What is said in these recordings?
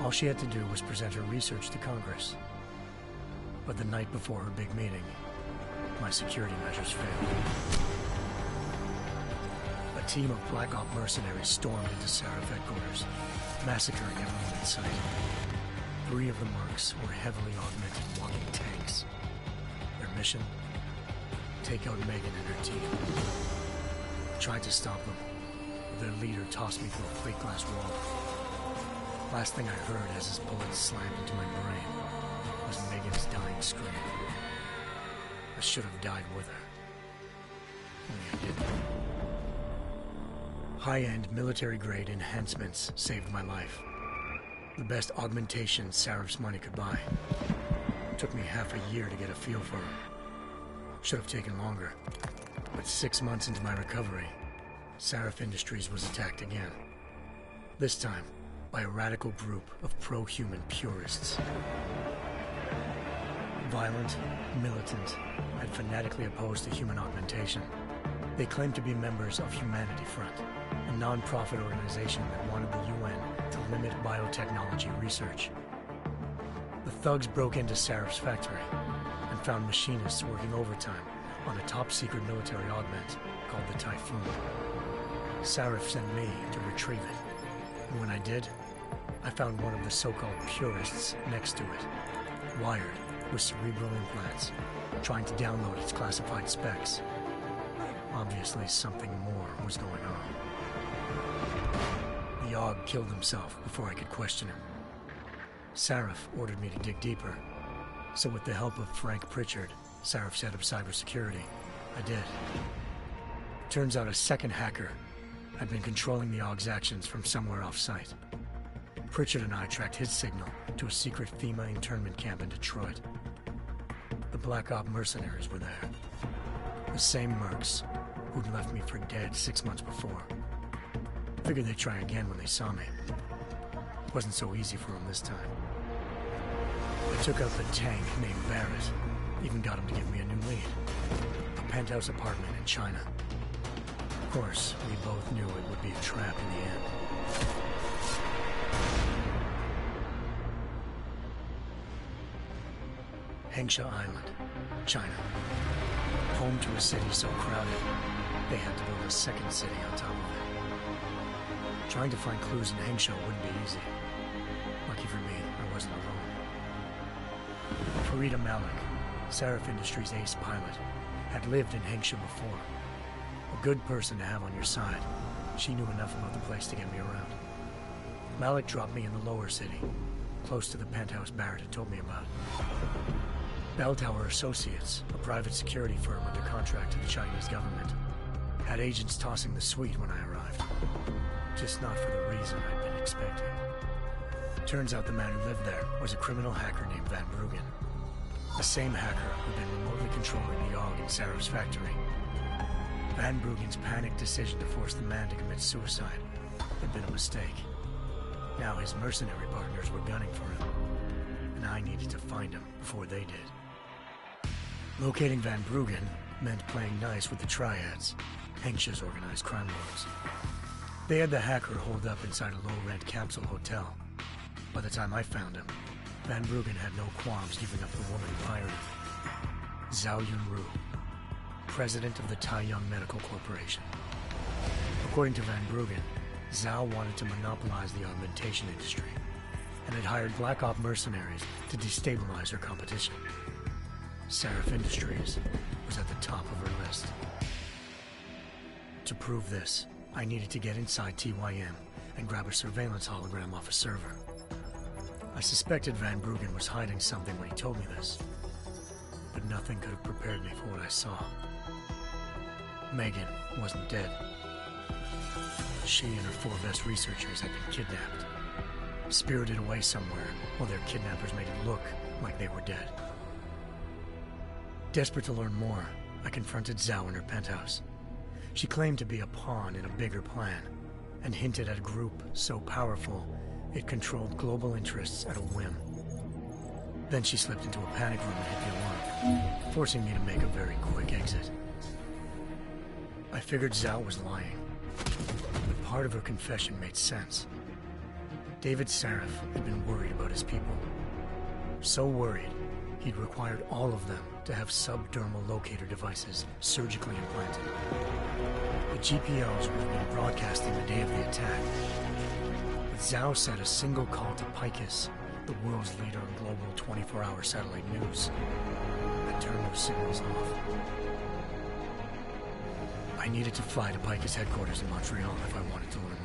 All she had to do was present her research to Congress. But the night before her big meeting, my security measures failed. A team of Black Op mercenaries stormed into Sarif headquarters, massacring everyone in sight. 3 of the mercs were heavily augmented walking tanks. Their mission? Take out Megan and her team. I tried to stop them, but their leader tossed me through a plate glass wall. Last thing I heard as his bullets slammed into my brain was Megan's dying scream. I should have died with her. Only I didn't. High-end military-grade enhancements saved my life. The best augmentation Sarif's money could buy. Took me half a year to get a feel for her. Should have taken longer. But 6 months into my recovery, Sarif Industries was attacked again. This time, by a radical group of pro-human purists. Violent, militant, and fanatically opposed to human augmentation. They claimed to be members of Humanity Front, a non-profit organization that wanted the UN to limit biotechnology research. The thugs broke into Sarif's factory and found machinists working overtime on a top-secret military augment called the Typhoon. Sarif sent me to retrieve it, and when I did, I found one of the so-called purists next to it, wired with cerebral implants, trying to download its classified specs. Obviously, something more was going on. The AUG killed himself before I could question him. Sarif ordered me to dig deeper, so with the help of Frank Pritchard, Sarif's head of cybersecurity, I did. Turns out a second hacker had been controlling the AUG's actions from somewhere off-site. Pritchard and I tracked his signal to a secret FEMA internment camp in Detroit. The Black Op mercenaries were there. The same mercs who'd left me for dead 6 months before. Figured they'd try again when they saw me. Wasn't so easy for them this time. I took out the tank named Barrett. Even got him to give me a new lead. A penthouse apartment in China. Of course, we both knew it would be a trap in the end. Hengsha Island, China. Home to a city so crowded, they had to build a second city on top of it. Trying to find clues in Hengsha wouldn't be easy. Lucky for me, I wasn't alone. Farida Malik, Sarif Industries' ace pilot, had lived in Hengsha before. A good person to have on your side. She knew enough about the place to get me around. Malik dropped me in the lower city, close to the penthouse Barrett had told me about. Bell Tower Associates, a private security firm under contract to the Chinese government, had agents tossing the suite when I arrived. Just not for the reason I'd been expecting. Turns out the man who lived there was a criminal hacker named Van Bruggen. The same hacker who'd been remotely controlling the AUG in Sarif's factory. Van Bruggen's panicked decision to force the man to commit suicide had been a mistake. Now his mercenary partners were gunning for him, and I needed to find him before they did. Locating Van Bruggen meant playing nice with the Triads, Hengsha's organized crime lords. They had the hacker holed up inside a low-rent capsule hotel. By the time I found him, Van Bruggen had no qualms giving up the woman who hired him. Zhao Yunru, president of the Taiyang Medical Corporation. According to Van Bruggen, Zhao wanted to monopolize the augmentation industry and had hired Black Op mercenaries to destabilize her competition. Sarif Industries was at the top of her list. To prove this, I needed to get inside TYM and grab a surveillance hologram off a server. I suspected Van Bruggen was hiding something when he told me this, but nothing could have prepared me for what I saw. Megan wasn't dead. She and her 4 best researchers had been kidnapped, spirited away somewhere while their kidnappers made it look like they were dead. Desperate to learn more, I confronted Zhao in her penthouse. She claimed to be a pawn in a bigger plan, and hinted at a group so powerful it controlled global interests at a whim. Then she slipped into a panic room and hit the alarm, forcing me to make a very quick exit. I figured Zhao was lying, but part of her confession made sense. David Sarif had been worried about his people. So worried, he'd required all of them to have subdermal locator devices surgically implanted. The GPOs would have been broadcasting the day of the attack. But Zhao said a single call to Picus, the world's leader in global 24-hour satellite news, had turned those signals off. I needed to fly to Picus headquarters in Montreal if I wanted to learn more.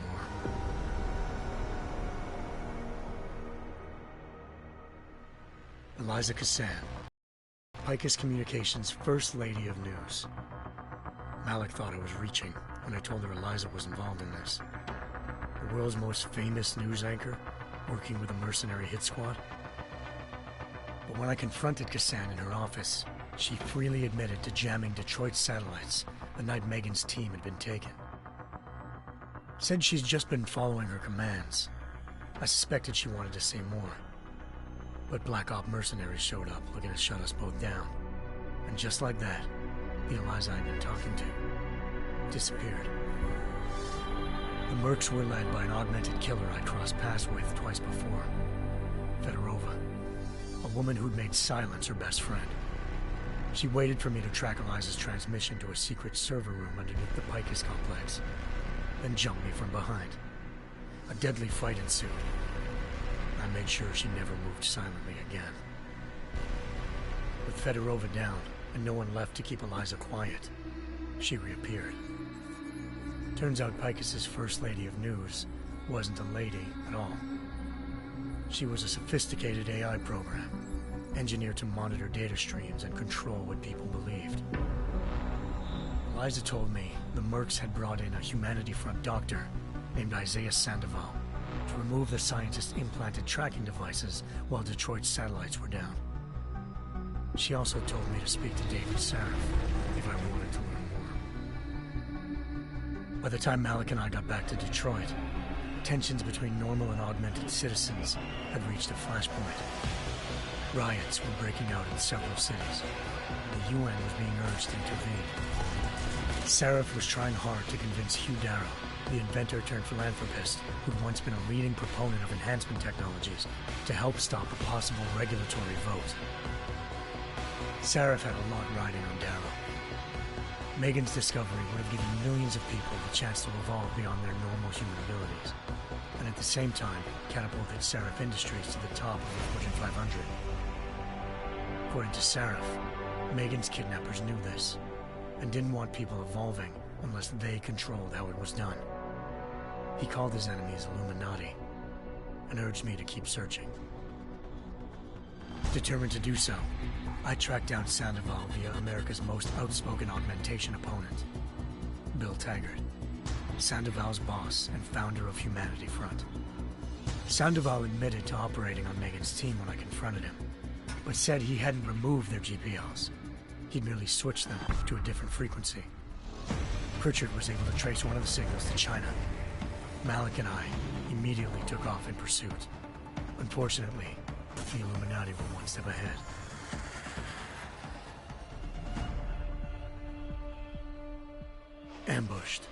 Eliza Cassan, Picus Communications' First Lady of News. Malik thought I was reaching when I told her Eliza was involved in this. The world's most famous news anchor, working with a mercenary hit squad. But when I confronted Cassan in her office, she freely admitted to jamming Detroit's satellites the night Megan's team had been taken. Said she's just been following her commands. I suspected she wanted to say more. But Black Op mercenaries showed up looking to shut us both down. And just like that, the Eliza I'd been talking to disappeared. The mercs were led by an augmented killer I'd crossed paths with twice before. Fedorova, a woman who'd made silence her best friend. She waited for me to track Eliza's transmission to a secret server room underneath the Picus complex, then jumped me from behind. A deadly fight ensued. I made sure she never moved silently again. With Fedorova down and no one left to keep Eliza quiet, she reappeared. Turns out Picus's First Lady of News wasn't a lady at all. She was a sophisticated AI program, engineered to monitor data streams and control what people believed. Eliza told me the mercs had brought in a Humanity Front doctor named Isaiah Sandoval to remove the scientist's implanted tracking devices while Detroit's satellites were down. She also told me to speak to David Sarif if I wanted to learn more. By the time Malik and I got back to Detroit, tensions between normal and augmented citizens had reached a flashpoint. Riots were breaking out in several cities. The UN was being urged to intervene. Sarif was trying hard to convince Hugh Darrow, the inventor turned philanthropist who'd once been a leading proponent of enhancement technologies, to help stop a possible regulatory vote. Sarif had a lot riding on Darrow. Megan's discovery would have given millions of people the chance to evolve beyond their normal human abilities, and at the same time catapulted Sarif Industries to the top of the Fortune 500. According to Sarif, Megan's kidnappers knew this, and didn't want people evolving unless they controlled how it was done. He called his enemies Illuminati, and urged me to keep searching. Determined to do so, I tracked down Sandoval via America's most outspoken augmentation opponent, Bill Taggart, Sandoval's boss and founder of Humanity Front. Sandoval admitted to operating on Megan's team when I confronted him, but said he hadn't removed their GPLs. He'd merely switched them to a different frequency. Pritchard was able to trace one of the signals to China. Malik and I immediately took off in pursuit. Unfortunately, the Illuminati were one step ahead. Ambushed.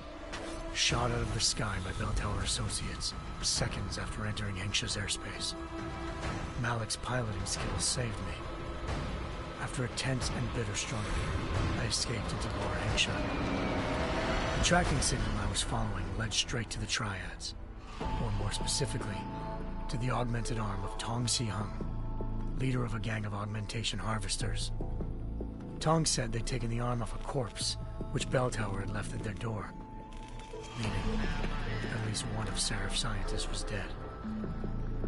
Shot out of the sky by Bell Tower Associates, seconds after entering Hengsha's airspace. Malik's piloting skills saved me. After a tense and bitter struggle, I escaped into Lower Hengsha. The tracking signal I was following led straight to the Triads, or more specifically, to the augmented arm of Tong Si-hung, leader of a gang of augmentation harvesters. Tong said they'd taken the arm off a corpse, which Bell Tower had left at their door, meaning at least one of Sarif's scientists was dead.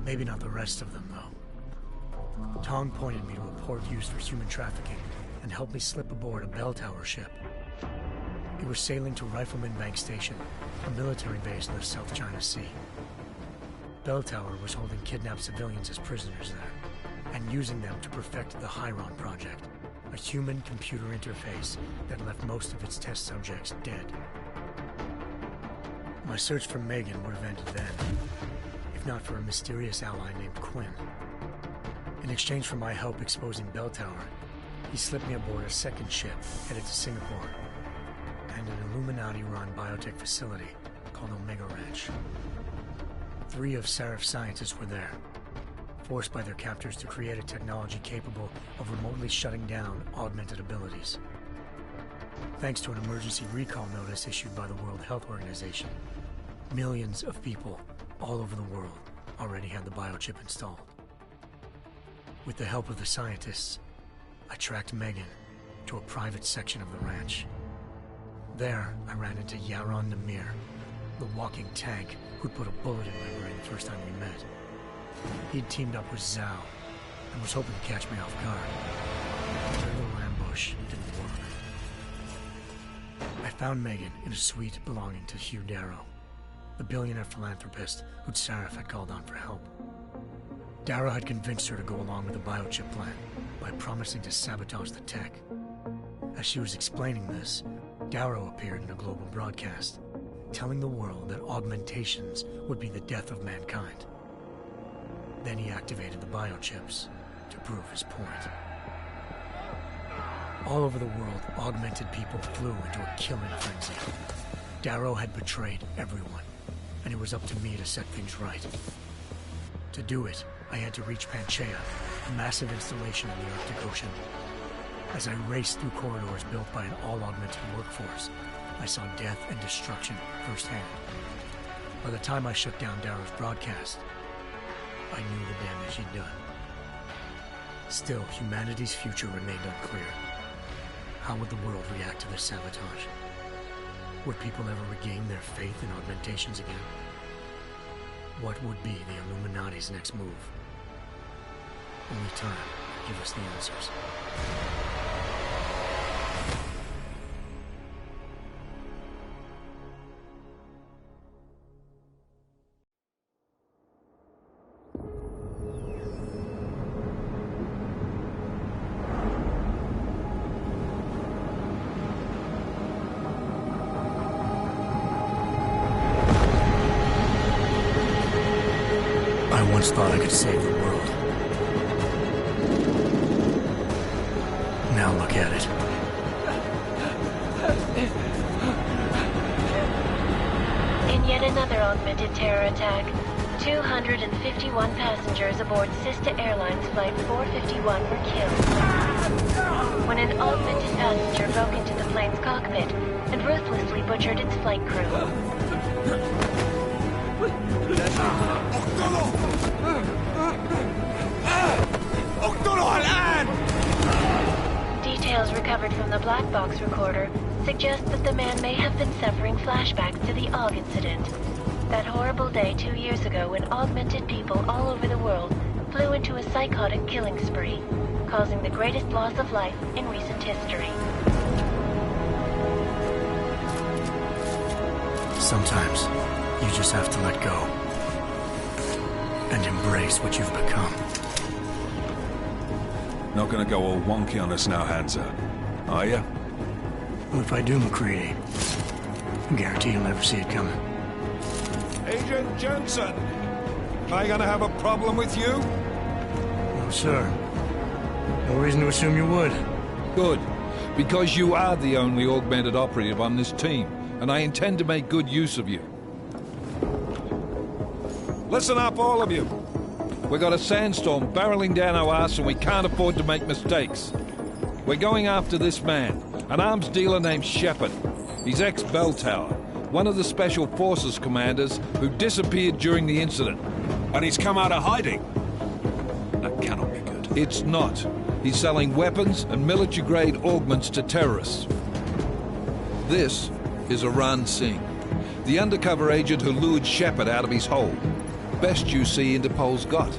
Maybe not the rest of them, though. Tong pointed me to a port used for human trafficking and helped me slip aboard a Bell Tower ship. It was sailing to Rifleman Bank Station, a military base in the South China Sea. Bell Tower was holding kidnapped civilians as prisoners there, and using them to perfect the Hyron Project, a human-computer interface that left most of its test subjects dead. My search for Megan would have ended then, if not for a mysterious ally named Quinn. In exchange for my help exposing Bell Tower, he slipped me aboard a second ship headed to Singapore, and an Illuminati-run biotech facility called Omega Ranch. 3 of Seraph's scientists were there, forced by their captors to create a technology capable of remotely shutting down augmented abilities. Thanks to an emergency recall notice issued by the World Health Organization, millions of people all over the world already had the biochip installed. With the help of the scientists, I tracked Megan to a private section of the ranch. There, I ran into Yaron Namir, the walking tank who'd put a bullet in my brain the first time we met. He'd teamed up with Zhao and was hoping to catch me off guard. Their little ambush didn't work. I found Megan in a suite belonging to Hugh Darrow, the billionaire philanthropist who'd Seraph had called on for help. Darrow had convinced her to go along with the biochip plan by promising to sabotage the tech. As she was explaining this, Darrow appeared in a global broadcast, telling the world that augmentations would be the death of mankind. Then he activated the biochips to prove his point. All over the world, augmented people flew into a killing frenzy. Darrow had betrayed everyone, and it was up to me to set things right. To do it, I had to reach Panchaea, a massive installation in the Arctic Ocean. As I raced through corridors built by an all-augmented workforce, I saw death and destruction firsthand. By the time I shut down Darrow's broadcast, I knew the damage he'd done. Still, humanity's future remained unclear. How would the world react to this sabotage? Would people ever regain their faith in augmentations again? What would be the Illuminati's next move? Only time could give us the answers. I once thought I could save the world. Now look at it. In yet another augmented terror attack, 251 passengers aboard Sister Airlines Flight 451 were killed when an augmented passenger broke into the plane's cockpit and ruthlessly butchered its flight crew. Details recovered from the black box recorder suggest that the man may have been suffering flashbacks to the AUG incident. That horrible day 2 years ago when augmented people all over the world flew into a psychotic killing spree, causing the greatest loss of life in recent history. Sometimes, you just have to let go and embrace what you've become. Not gonna go all wonky on us now, Hansa, are you? Well, if I do, McCready, I guarantee you'll never see it coming. Agent Jensen, am I gonna have a problem with you? No, sir. No reason to assume you would. Good, because you are the only augmented operative on this team, and I intend to make good use of you. Listen up, all of you. We got a sandstorm barreling down our arse and we can't afford to make mistakes. We're going after this man, an arms dealer named Shepard. He's ex-Bell Tower, one of the Special Forces commanders who disappeared during the incident. And he's come out of hiding? That cannot be good. It's not. He's selling weapons and military-grade augments to terrorists. This is Aran Singh, the undercover agent who lured Shepard out of his hole. Best you see Interpol's got.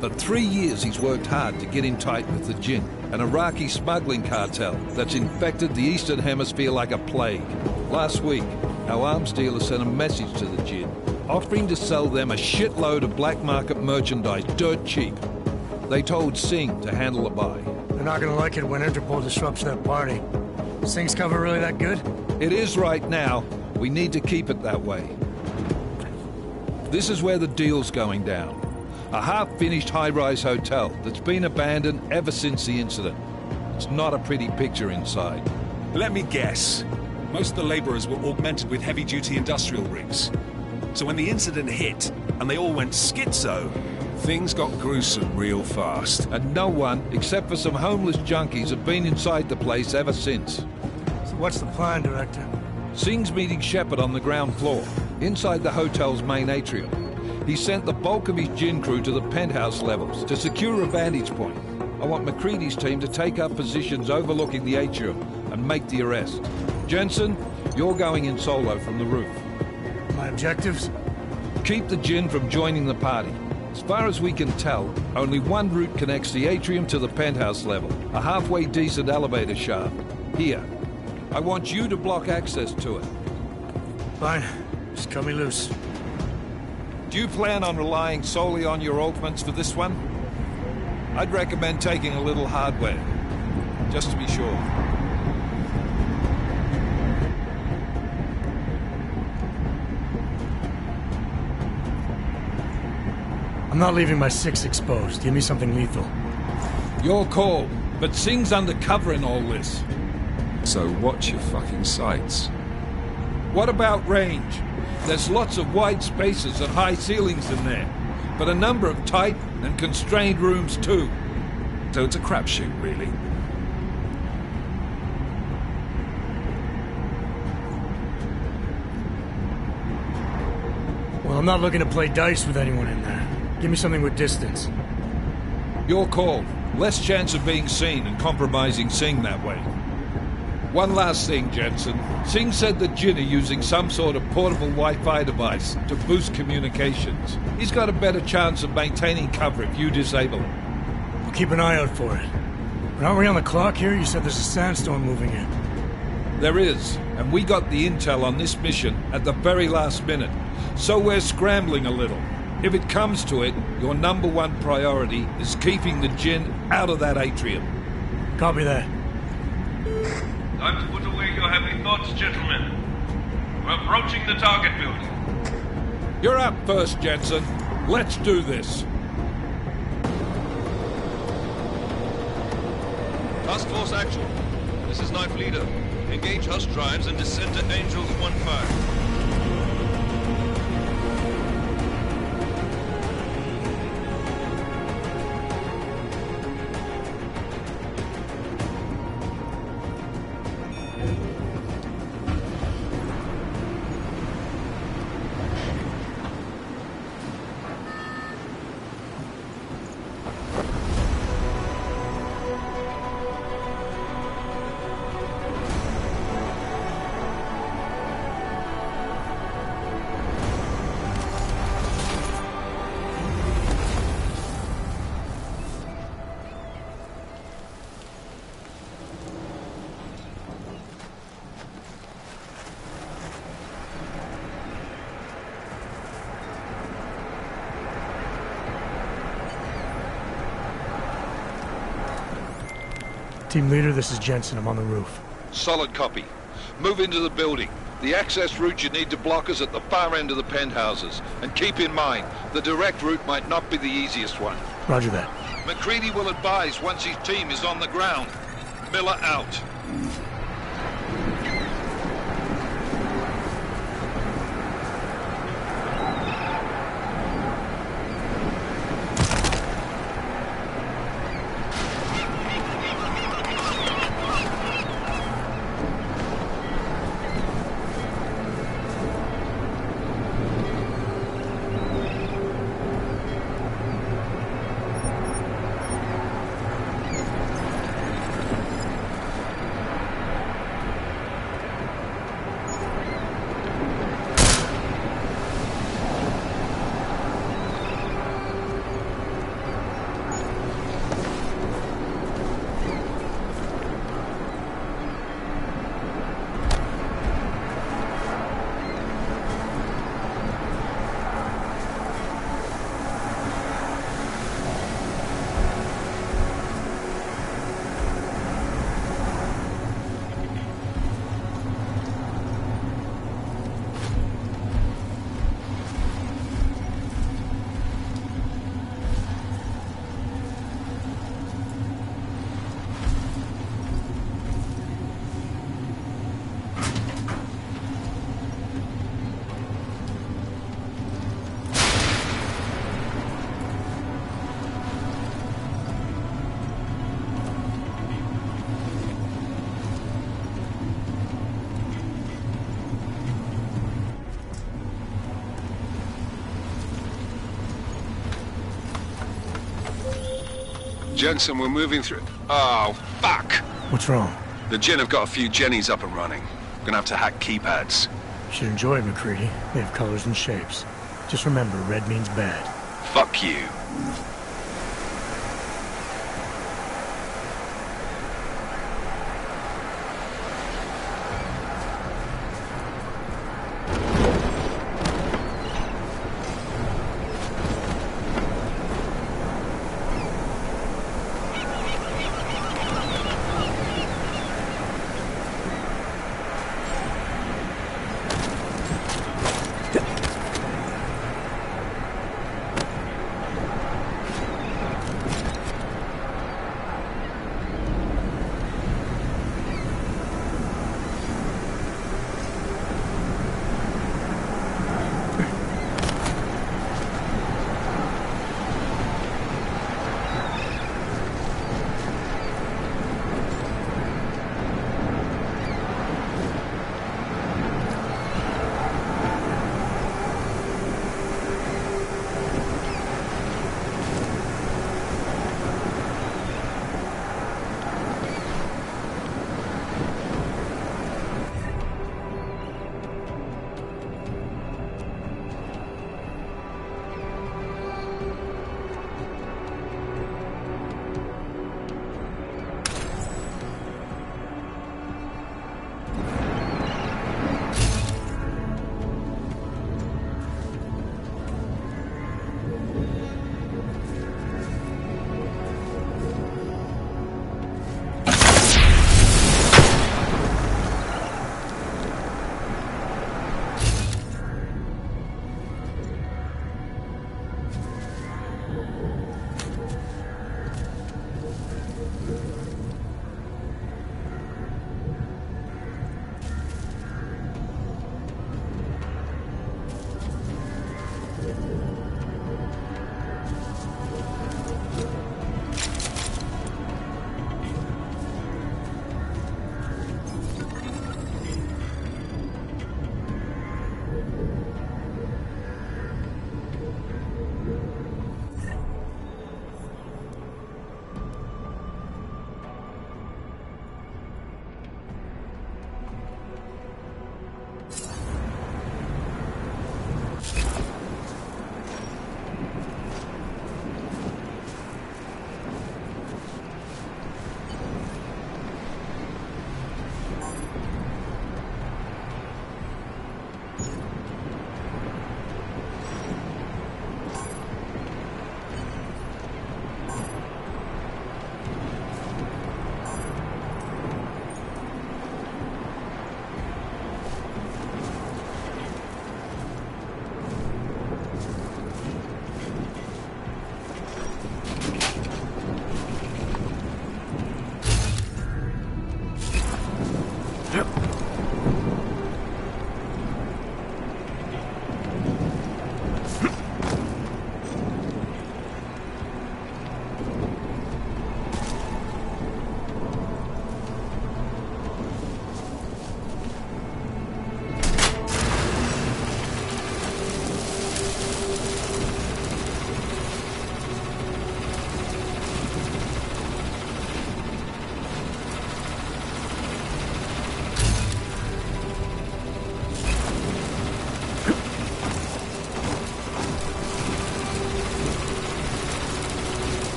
For 3 years he's worked hard to get in tight with the Jinn, an Iraqi smuggling cartel that's infected the Eastern Hemisphere like a plague. Last week, our arms dealer sent a message to the Jinn, offering to sell them a shitload of black market merchandise dirt cheap. They told Singh to handle the buy. They're not gonna like it when Interpol disrupts their party. Singh's cover really that good? It is right now. We need to keep it that way. This is where the deal's going down. A half-finished high-rise hotel that's been abandoned ever since the incident. It's not a pretty picture inside. Let me guess. Most of the laborers were augmented with heavy-duty industrial rigs. So when the incident hit, and they all went schizo, Things got gruesome real fast. And no one, except for some homeless junkies, have been inside the place ever since. So what's the plan, Director? Singh's meeting Shepard on the ground floor, inside the hotel's main atrium. He sent the bulk of his gin crew to the penthouse levels to secure a vantage point. I want McCready's team to take up positions overlooking the atrium and make the arrest. Jensen, you're going in solo from the roof. My objectives? Keep the gin from joining the party. As far as we can tell, only one route connects the atrium to the penthouse level, a halfway decent elevator shaft. Here. I want you to block access to it. Fine. Just cut me loose. Do you plan on relying solely on your augments for this one? I'd recommend taking a little hardware, just to be sure. I'm not leaving my 6 exposed. Give me something lethal. Your call, but Singh's undercover in all this. So watch your fucking sights. What about range? There's lots of wide spaces and high ceilings in there, but a number of tight and constrained rooms too. So it's a crapshoot, really. Well, I'm not looking to play dice with anyone in there. Give me something with distance. Your call. Less chance of being seen and compromising Singh that way. One last thing, Jensen. Singh said that Jin are using some sort of portable Wi-Fi device to boost communications. He's got a better chance of maintaining cover if you disable it. I'll keep an eye out for it. But aren't we on the clock here? You said there's a sandstorm moving in. There is, and we got the intel on this mission at the very last minute. So we're scrambling a little. If it comes to it, your number one priority is keeping the Jinn out of that atrium. Copy that. Time to put away your heavy thoughts, gentlemen. We're approaching the target building. You're up first, Jensen. Let's do this. Task Force Actual. This is Knife Leader. Engage Hush drives and descend to Angels 1-5. Team leader, this is Jensen. I'm on the roof. Solid copy. Move into the building. The access route you need to block is at the far end of the penthouses. And keep in mind, the direct route might not be the easiest one. Roger that. McCready will advise once his team is on the ground. Miller out. Jensen, we're moving through... Oh, fuck! What's wrong? The Jinn have got a few Jennies up and running. Gonna have to hack keypads. You should enjoy McCready. They have colors and shapes. Just remember, red means bad. Fuck you.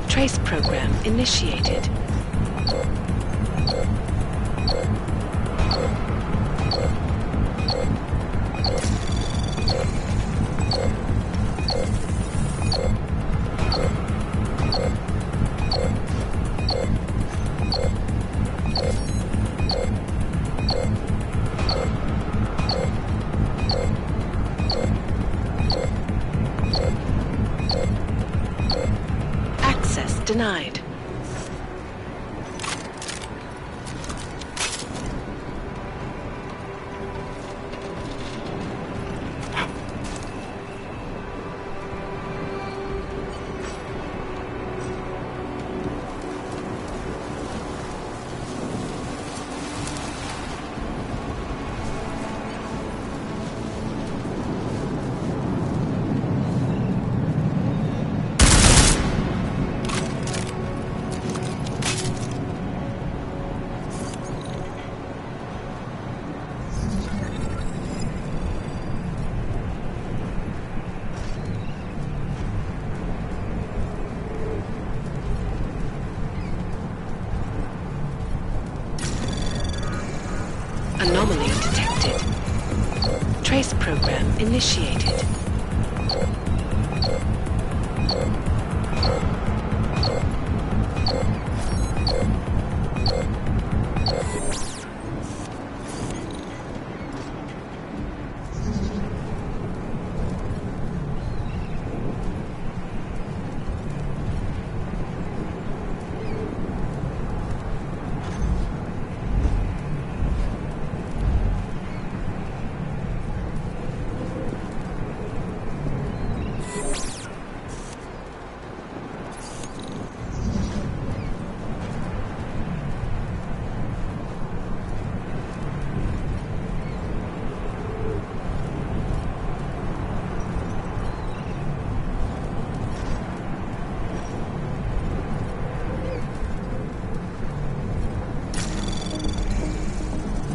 Trace program initiated. Access denied. Anomaly detected. Trace program initiated.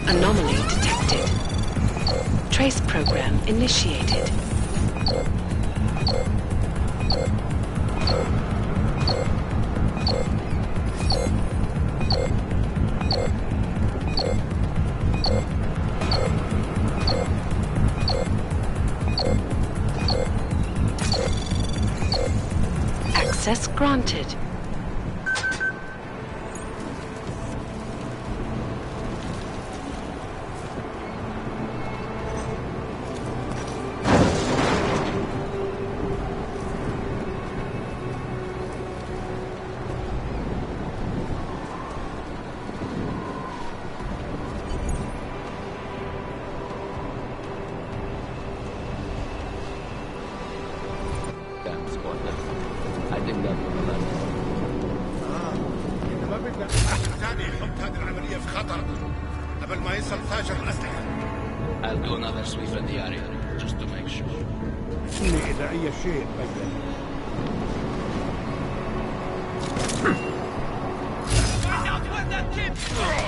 Anomaly detected. Trace program initiated. Access granted. قبل ما يصل تاجر الأسلحة. I'll do another sweep in the area, just to make sure. إني إذا أي شيء تبين. Find out where that came from!